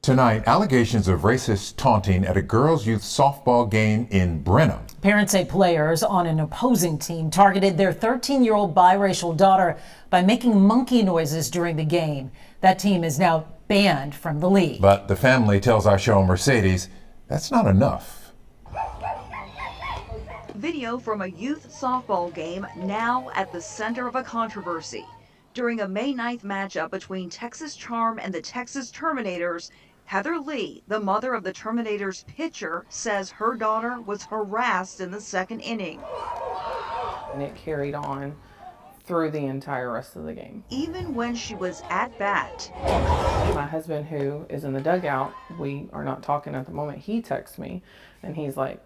Tonight, allegations of racist taunting at a girls' youth softball game in Brenham. Parents say players on an opposing team targeted their 13-year-old biracial daughter by making monkey noises during the game. That team is now banned from the league. But the family tells our show Mercedes that's not enough. Video from a youth softball game now at the center of a controversy. During a May 9th matchup between Texas Charm and the Texas Terminators, Heather Lee, the mother of the Terminators pitcher, says her daughter was harassed in the second inning. And it carried on through the entire rest of the game. Even when she was at bat. My husband, who is in the dugout, we are not talking at the moment, he texts me and he's like,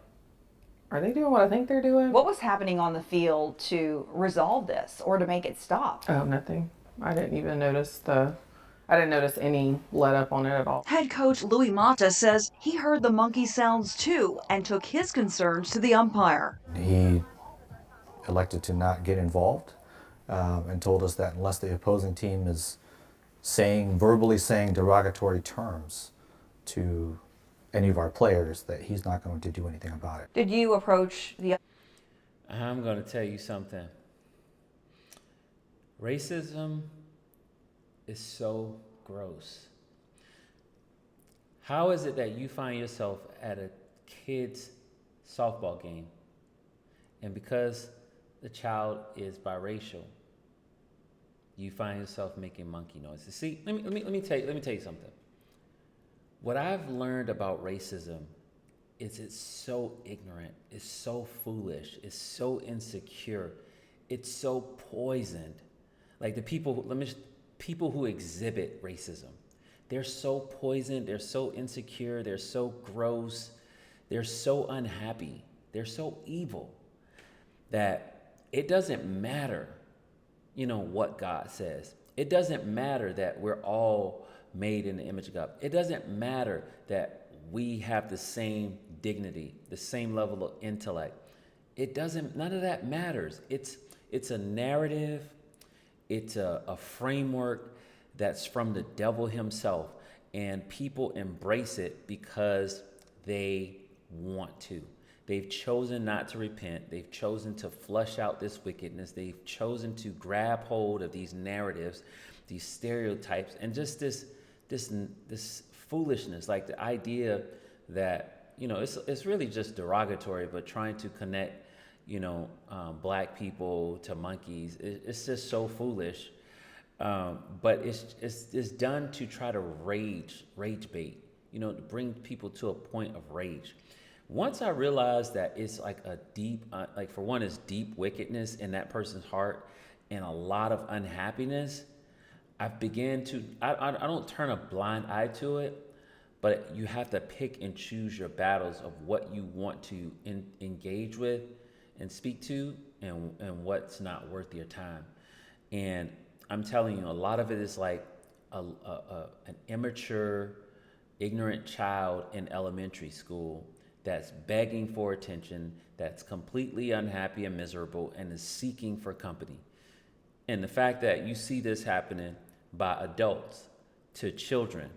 are they doing what I think they're doing? What was happening on the field to resolve this or to make it stop? Oh, nothing. I didn't even notice any let up on it at all. Head coach Louis Mata says he heard the monkey sounds too and took his concerns to the umpire. He elected to not get involved and told us that unless the opposing team is verbally saying derogatory terms to any of our players, that he's not going to do anything about it. Did you approach the... I'm going to tell you something. Racism is so gross. How is it that you find yourself at a kid's softball game, and because the child is biracial, you find yourself making monkey noises? See, let me tell you something. What I've learned about racism is it's so ignorant, it's so foolish, it's so insecure, it's so poisoned. Like the people who exhibit racism, they're so poisoned, they're so insecure, they're so gross, they're so unhappy, they're so evil that it doesn't matter, what God says. It doesn't matter that we're all made in the image of God. It doesn't matter that we have the same dignity, the same level of intellect. None of that matters. It's a narrative, it's a framework that's from the devil himself, and people embrace it because they want to. They've chosen not to repent. They've chosen to flush out this wickedness. They've chosen to grab hold of these narratives, these stereotypes, and just this foolishness, like the idea that, it's really just derogatory, but trying to connect, black people to monkeys, it's just so foolish. But it's done to try to rage bait, to bring people to a point of rage. Once I realized that it's like a deep, for one, it's deep wickedness in that person's heart and a lot of unhappiness, I don't turn a blind eye to it, but you have to pick and choose your battles of what you want to engage with and speak to and what's not worth your time. And I'm telling you, a lot of it is like an immature, ignorant child in elementary school that's begging for attention, that's completely unhappy and miserable, and is seeking for company. And the fact that you see this happening by adults to children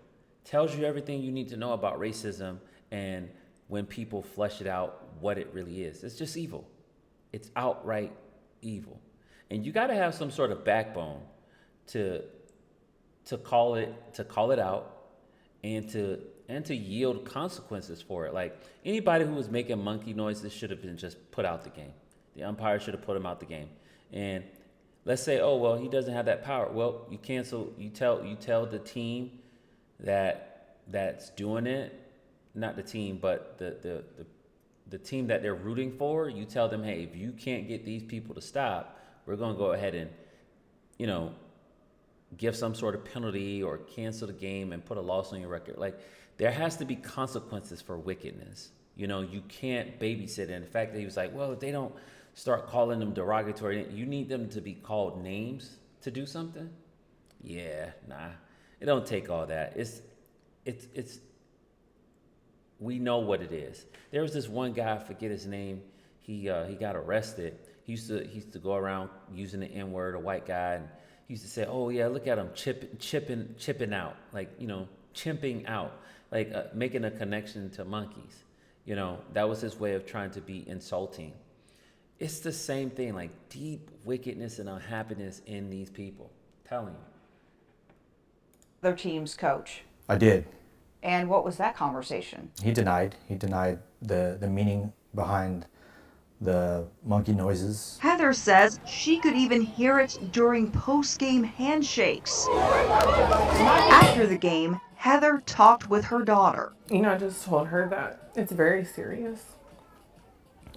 tells you everything you need to know about racism, and when people flesh it out, what it really is. It's just evil. It's outright evil. And you got to have some sort of backbone to call it out and to yield consequences for it. Like anybody who was making monkey noises should have been just put out the game. The umpire should have put him out the game. And let's say, oh, well, he doesn't have that power. Well, you tell the team that's doing it, not the team, but the team that they're rooting for, you tell them, hey, if you can't get these people to stop, we're going to go ahead and, give some sort of penalty or cancel the game and put a loss on your record. Like there has to be consequences for wickedness. You can't babysit. And the fact that he was like, well, if they don't start calling them derogatory, you need them to be called names to do something. Yeah, nah, it don't take all that. It's we know what it is. There was this one guy, I forget his name. He got arrested. He used to go around using the N-word, a white guy, and he used to say, oh yeah, look at him chipping out, like, chimping out, like making a connection to monkeys. You know, that was his way of trying to be insulting. It's the same thing, like deep wickedness and unhappiness in these people. I'm telling you. Their team's coach. I did. And what was that conversation? He denied the meaning behind the monkey noises. Heather says she could even hear it during post-game handshakes. After the game, Heather talked with her daughter. You know, I just told her that it's very serious,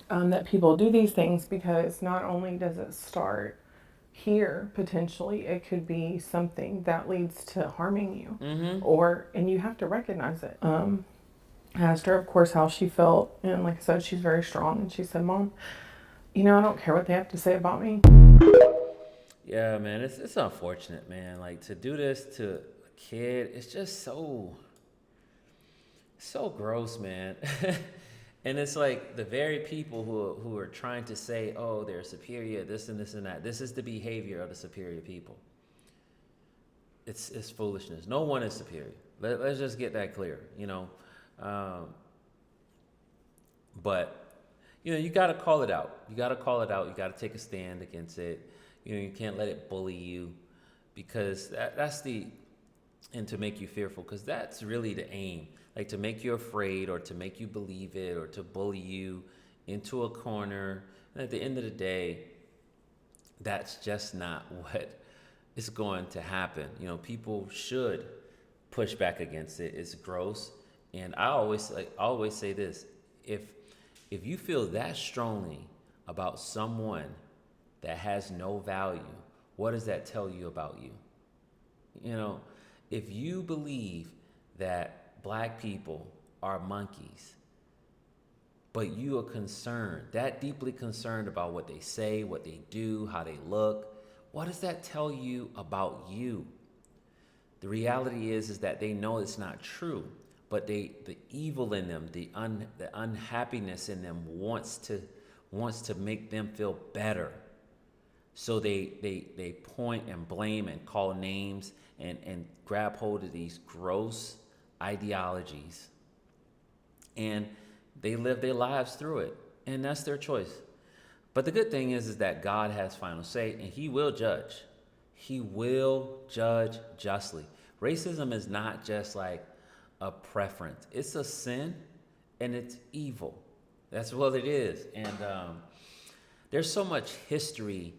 that people do these things, because not only does it start here, potentially, it could be something that leads to harming you, and you have to recognize it. I asked her, of course, how she felt, and like I said, she's very strong, and she said, Mom, you know, I don't care what they have to say about me. Yeah, man, it's unfortunate, man. Like, to do this to a kid, it's just so gross, man. And it's like the very people who are trying to say, oh, they're superior, this and this and that. This is the behavior of the superior people. It's foolishness. No one is superior. Let's just get that clear, you know. But, you know, you got to call it out. You got to call it out. You got to take a stand against it. You know, you can't let it bully you, because that's and to make you fearful, because that's really the aim. Like, to make you afraid, or to make you believe it, or to bully you into a corner. And at the end of the day, that's just not what is going to happen. You know, people should push back against it. It's gross. And I always say this: if you feel that strongly about someone that has no value, what does that tell you about you? You know, if you believe that black people are monkeys, but you are concerned, that deeply concerned about what they say, what they do, how they look, what does that tell you about you? The reality is that they know it's not true, but the evil in them, the unhappiness in them wants to make them feel better. So they point and blame and call names and grab hold of these gross ideologies, and they live their lives through it, and that's their choice. But the good thing is that God has final say, and he will judge. He will judge justly. Racism is not just like a preference. It's a sin, and it's evil. That's what it is. And there's so much history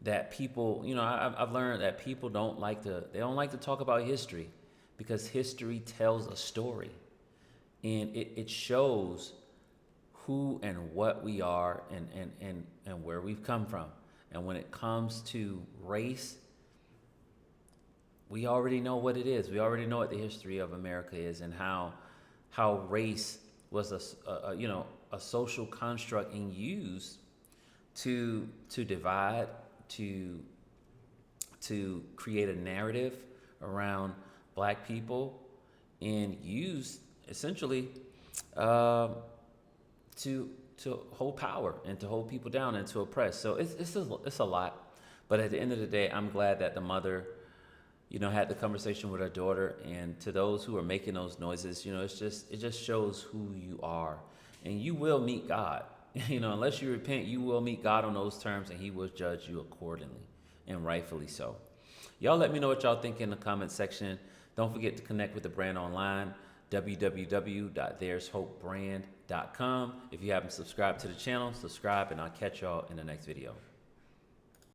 that people, you know, I've learned that people don't like to talk about history, because history tells a story, and it shows who and what we are and where we've come from. And when it comes to race, we already know what it is. We already know what the history of America is, and how race was a social construct and used to divide, to create a narrative around black people, and used essentially to hold power and to hold people down and to oppress. So it's a lot. But at the end of the day, I'm glad that the mother, you know, had the conversation with her daughter. And to those who are making those noises, you know, it just shows who you are, and you will meet God. You know, unless you repent, you will meet God on those terms, and he will judge you accordingly, and rightfully so. Y'all let me know what y'all think in the comment section. Don't forget to connect with the brand online, www.there'shopebrand.com. If you haven't subscribed to the channel, subscribe, and I'll catch y'all in the next video.